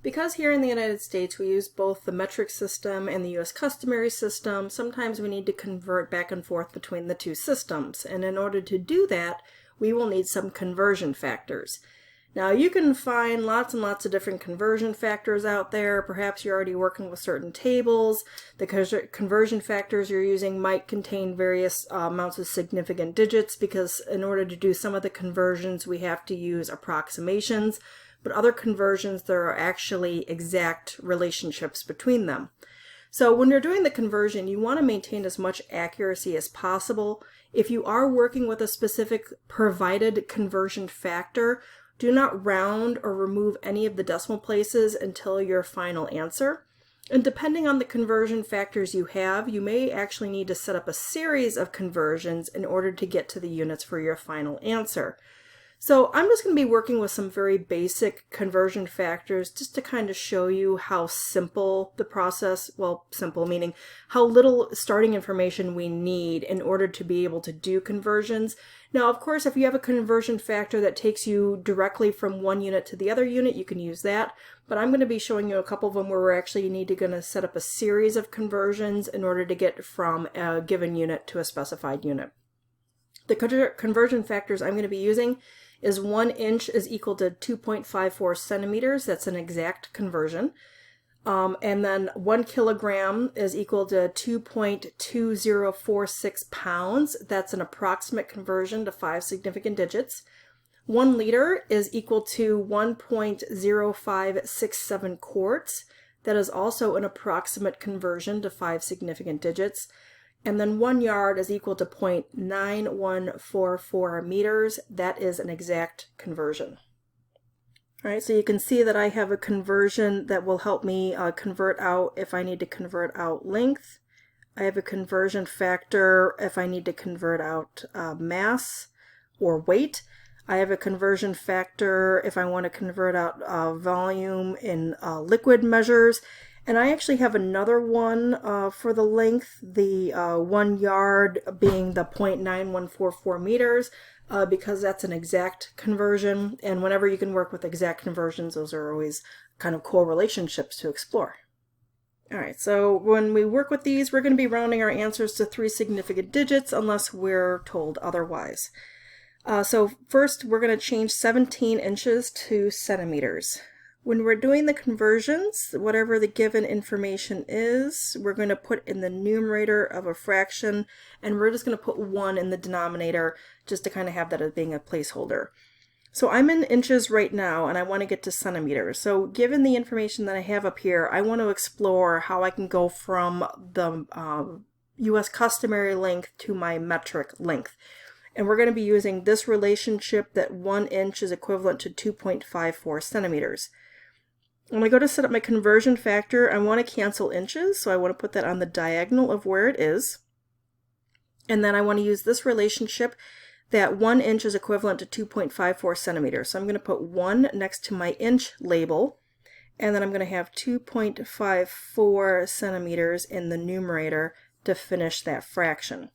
Because here in the United States we use both the metric system and the US customary system, sometimes we need to convert back and forth between the two systems. And in order to do that, we will need some conversion factors. Now you can find lots and lots of different conversion factors out there. Perhaps you're already working with certain tables. The conversion factors you're using might contain various amounts of significant digits, because in order to do some of the conversions we have to use approximations. But other conversions, there are actually exact relationships between them. So when you're doing the conversion, you want to maintain as much accuracy as possible. If you are working with a specific provided conversion factor, do not round or remove any of the decimal places until your final answer. And depending on the conversion factors you have, you may actually need to set up a series of conversions in order to get to the units for your final answer. So I'm just going to be working with some very basic conversion factors just to kind of show you how simple the process, well, simple meaning how little starting information we need in order to be able to do conversions. Now, of course, if you have a conversion factor that takes you directly from one unit to the other unit, you can use that. But I'm going to be showing you a couple of them where we're actually going to set up a series of conversions in order to get from a given unit to a specified unit. The conversion factors I'm going to be using is 1 inch is equal to 2.54 centimeters. That's an exact conversion. And then 1 kilogram is equal to 2.2046 pounds. That's an approximate conversion to 5 significant digits. 1 liter is equal to 1.0567 quarts. That is also an approximate conversion to 5 significant digits. And then 1 yard is equal to 0.9144 meters. That is an exact conversion. All right, so you can see that I have a conversion that will help me convert out if I need to convert out length. I have a conversion factor if I need to convert out mass or weight. I have a conversion factor if I want to convert out volume in liquid measures. And I actually have another one for the length, the 1 yard being the 0.9144 meters, because that's an exact conversion. And whenever you can work with exact conversions, those are always kind of cool relationships to explore. All right, so when we work with these, we're going to be rounding our answers to 3 significant digits unless we're told otherwise. So first, we're going to change 17 inches to centimeters. When we're doing the conversions, whatever the given information is, we're going to put in the numerator of a fraction, and we're just going to put 1 in the denominator just to kind of have that as being a placeholder. So I'm in inches right now, and I want to get to centimeters. So given the information that I have up here, I want to explore how I can go from the US customary length to my metric length. And we're going to be using this relationship that 1 inch is equivalent to 2.54 centimeters. When I go to set up my conversion factor, I want to cancel inches, so I want to put that on the diagonal of where it is. And then I want to use this relationship that 1 inch is equivalent to 2.54 centimeters. So I'm going to put 1 next to my inch label, and then I'm going to have 2.54 centimeters in the numerator to finish that fraction.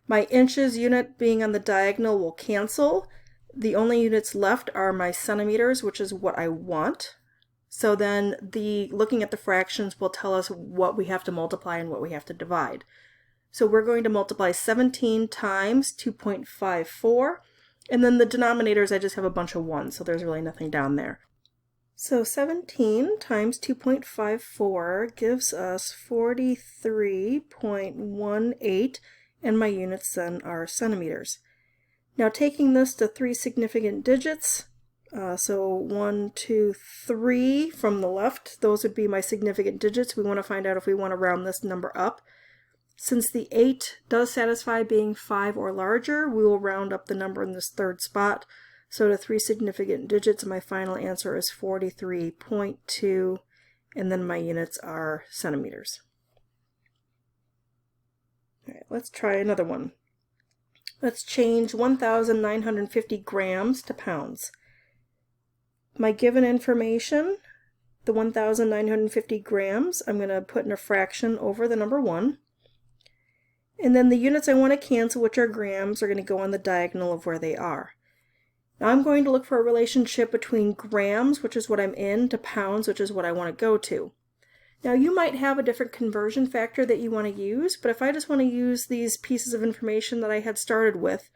My inches unit being on the diagonal will cancel. The only units left are my centimeters, which is what I want. So then looking at the fractions will tell us what we have to multiply and what we have to divide. So we're going to multiply 17 times 2.54, and then the denominators I just have a bunch of 1s, so there's really nothing down there. So 17 times 2.54 gives us 43.18, and my units then are centimeters. Now taking this to 3 significant digits, so 1, 2, 3 from the left, those would be my significant digits. We want to find out if we want to round this number up. Since the 8 does satisfy being 5 or larger, we will round up the number in this third spot. So to 3 significant digits, my final answer is 43.2, and then my units are centimeters. All right, let's try another one. Let's change 1,950 grams to pounds. My given information, the 1,950 grams, I'm going to put in a fraction over the number 1. And then the units I want to cancel, which are grams, are going to go on the diagonal of where they are. Now I'm going to look for a relationship between grams, which is what I'm in, to pounds, which is what I want to go to. Now you might have a different conversion factor that you want to use, but if I just want to use these pieces of information that I had started with,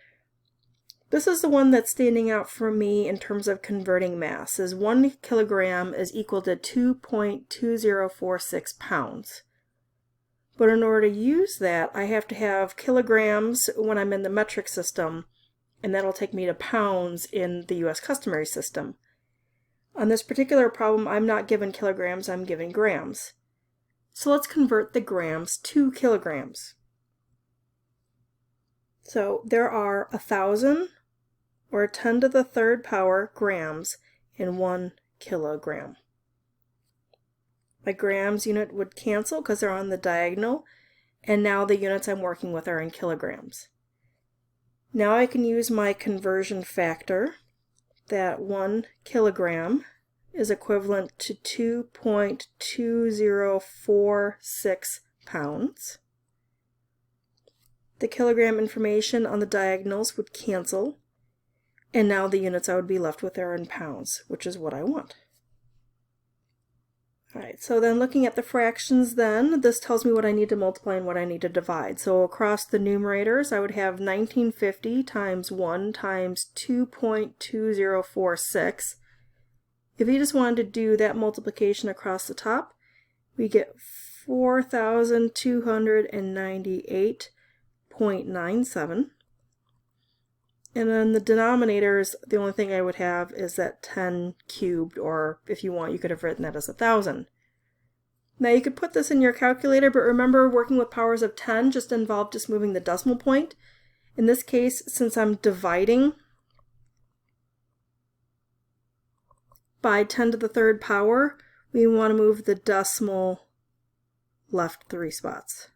this is the one that's standing out for me in terms of converting mass, is 1 kilogram is equal to 2.2046 pounds. But in order to use that, I have to have kilograms when I'm in the metric system, and that'll take me to pounds in the US customary system. On this particular problem, I'm not given kilograms, I'm given grams. So let's convert the grams to kilograms. So there are 1,000, or 10 to the third power, grams in 1 kilogram. My grams unit would cancel because they're on the diagonal, and now the units I'm working with are in kilograms. Now I can use my conversion factor, that 1 kilogram is equivalent to 2.2046 pounds. The kilogram information on the diagonals would cancel, and now the units I would be left with are in pounds, which is what I want. Alright, so then looking at the fractions then, this tells me what I need to multiply and what I need to divide. So across the numerators, I would have 1950 times 1 times 2.2046. If you just wanted to do that multiplication across the top, we get 4,298.97. And then the denominators, the only thing I would have is that 10 cubed, or if you want, you could have written that as 1,000. Now you could put this in your calculator, but remember working with powers of 10 just involved just moving the decimal point. In this case, since I'm dividing by 10 to the third power, we want to move the decimal left 3 spots.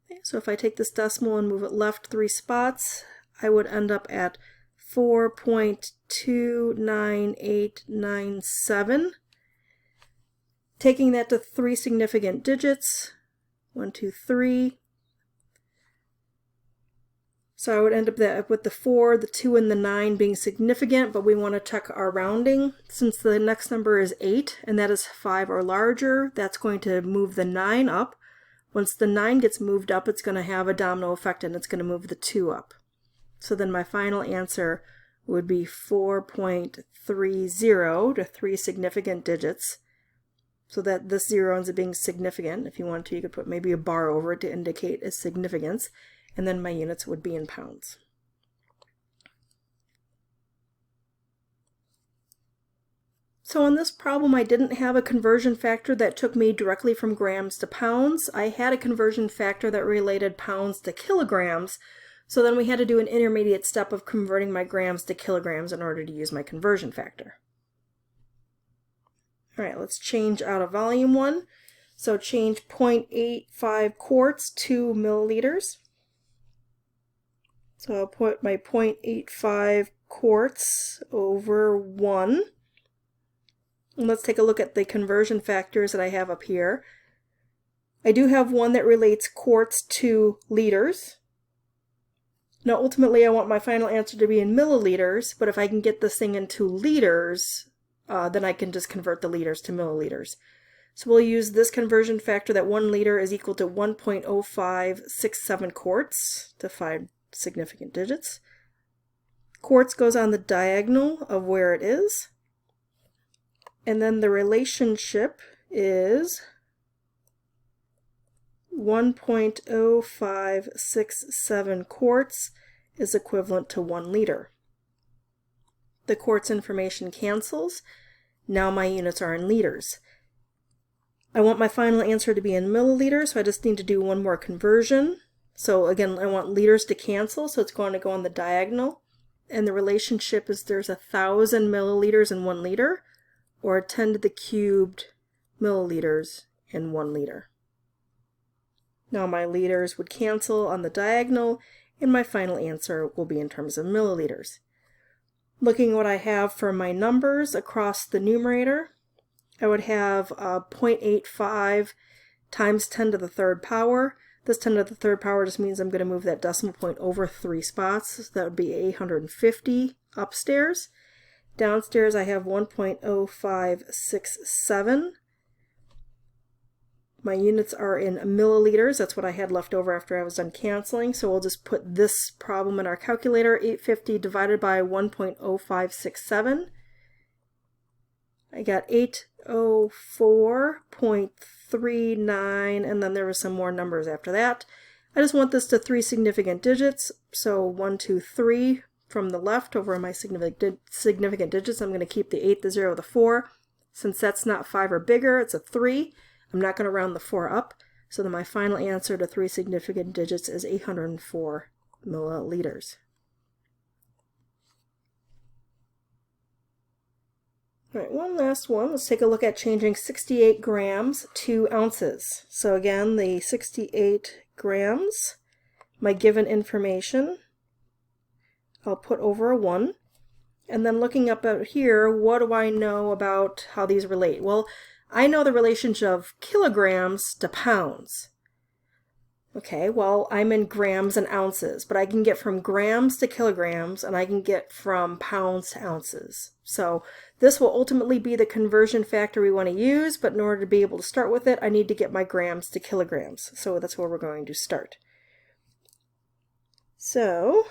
Okay, so if I take this decimal and move it left 3 spots, I would end up at 4.29897. Taking that to 3 significant digits, 1, 2, 3. So I would end up with the 4, the 2, and the 9 being significant, but we want to check our rounding. Since the next number is 8, and that is 5 or larger, that's going to move the 9 up. Once the 9 gets moved up, it's going to have a domino effect, and it's going to move the 2 up. So then my final answer would be 4.30 to 3 significant digits. So that this 0 ends up being significant. If you want to, you could put maybe a bar over it to indicate its significance. And then my units would be in pounds. So in this problem, I didn't have a conversion factor that took me directly from grams to pounds. I had a conversion factor that related pounds to kilograms. So then we had to do an intermediate step of converting my grams to kilograms in order to use my conversion factor. All right, let's change out of volume 1. So change 0.85 quarts to milliliters. So I'll put my 0.85 quarts over 1. And let's take a look at the conversion factors that I have up here. I do have one that relates quarts to liters. Now ultimately I want my final answer to be in milliliters, but if I can get this thing into liters, then I can just convert the liters to milliliters. So we'll use this conversion factor that 1 liter is equal to 1.0567 quarts to 5 significant digits. Quarts goes on the diagonal of where it is. And then the relationship is 1.0567 quarts is equivalent to 1 liter. The quarts information cancels. Now my units are in liters. I want my final answer to be in milliliters, so I just need to do one more conversion. So again, I want liters to cancel, so it's going to go on the diagonal. And the relationship is there's 1,000 milliliters in 1 liter, or 10 to the cubed milliliters in 1 liter. Now my liters would cancel on the diagonal, and my final answer will be in terms of milliliters. Looking at what I have for my numbers across the numerator, I would have 0.85 times 10 to the third power. This 10 to the third power just means I'm going to move that decimal point over 3 spots. So that would be 850 upstairs. Downstairs I have 1.0567. My units are in milliliters. That's what I had left over after I was done canceling. So we'll just put this problem in our calculator. 850 divided by 1.0567. I got 804.39, and then there were some more numbers after that. I just want this to 3 significant digits. So 1, 2, 3 from the left over my significant digits. I'm going to keep the 8, the 0, the 4. Since that's not 5 or bigger, it's a 3. I'm not going to round the 4 up, so then my final answer to 3 significant digits is 804 milliliters. All right, one last one. Let's take a look at changing 68 grams to ounces. So again, the 68 grams, my given information, I'll put over a 1. And then looking up out here, what do I know about how these relate? Well, I know the relationship of kilograms to pounds. Okay, well, I'm in grams and ounces, but I can get from grams to kilograms, and I can get from pounds to ounces. So this will ultimately be the conversion factor we want to use, but in order to be able to start with it, I need to get my grams to kilograms. So that's where we're going to start. So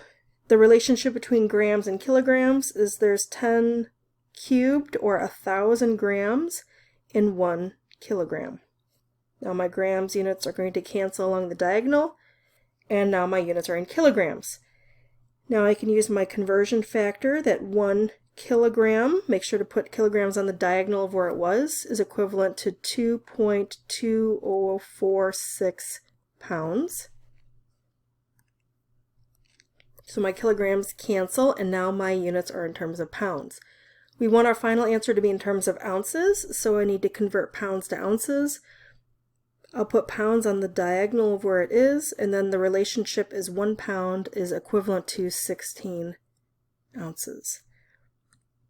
the relationship between grams and kilograms is there's 10 cubed, or 1,000 grams, in 1 kilogram. Now my grams units are going to cancel along the diagonal, and now my units are in kilograms. Now I can use my conversion factor that 1 kilogram, make sure to put kilograms on the diagonal of where it was, is equivalent to 2.2046 pounds. So my kilograms cancel, and now my units are in terms of pounds. We want our final answer to be in terms of ounces, so I need to convert pounds to ounces. I'll put pounds on the diagonal of where it is, and then the relationship is 1 pound is equivalent to 16 ounces.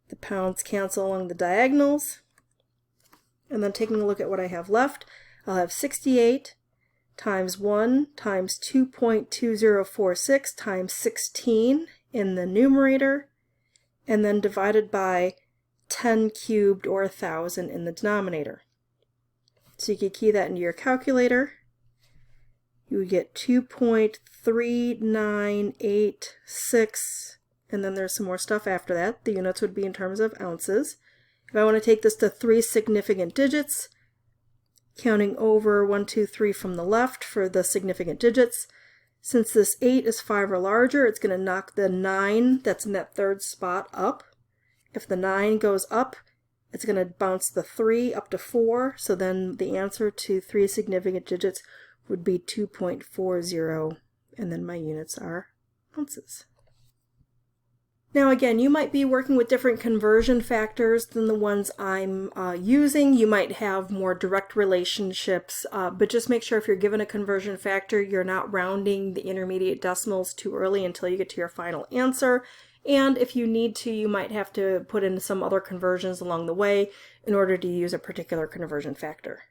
The pounds cancel along the diagonals, and then taking a look at what I have left, I'll have 68 times 1 times 2.2046 times 16 in the numerator, and then divided by 10 cubed, or 1,000, in the denominator. So you could key that into your calculator. You would get 2.3986, and then there's some more stuff after that. The units would be in terms of ounces. If I want to take this to 3 significant digits, counting over 1, 2, 3 from the left for the significant digits, since this 8 is 5 or larger, it's going to knock the 9 that's in that third spot up. If the 9 goes up, it's going to bounce the 3 up to 4, so then the answer to 3 significant digits would be 2.40, and then my units are ounces. Now again, you might be working with different conversion factors than the ones I'm using. You might have more direct relationships, but just make sure if you're given a conversion factor, you're not rounding the intermediate decimals too early until you get to your final answer. And if you need to, you might have to put in some other conversions along the way in order to use a particular conversion factor.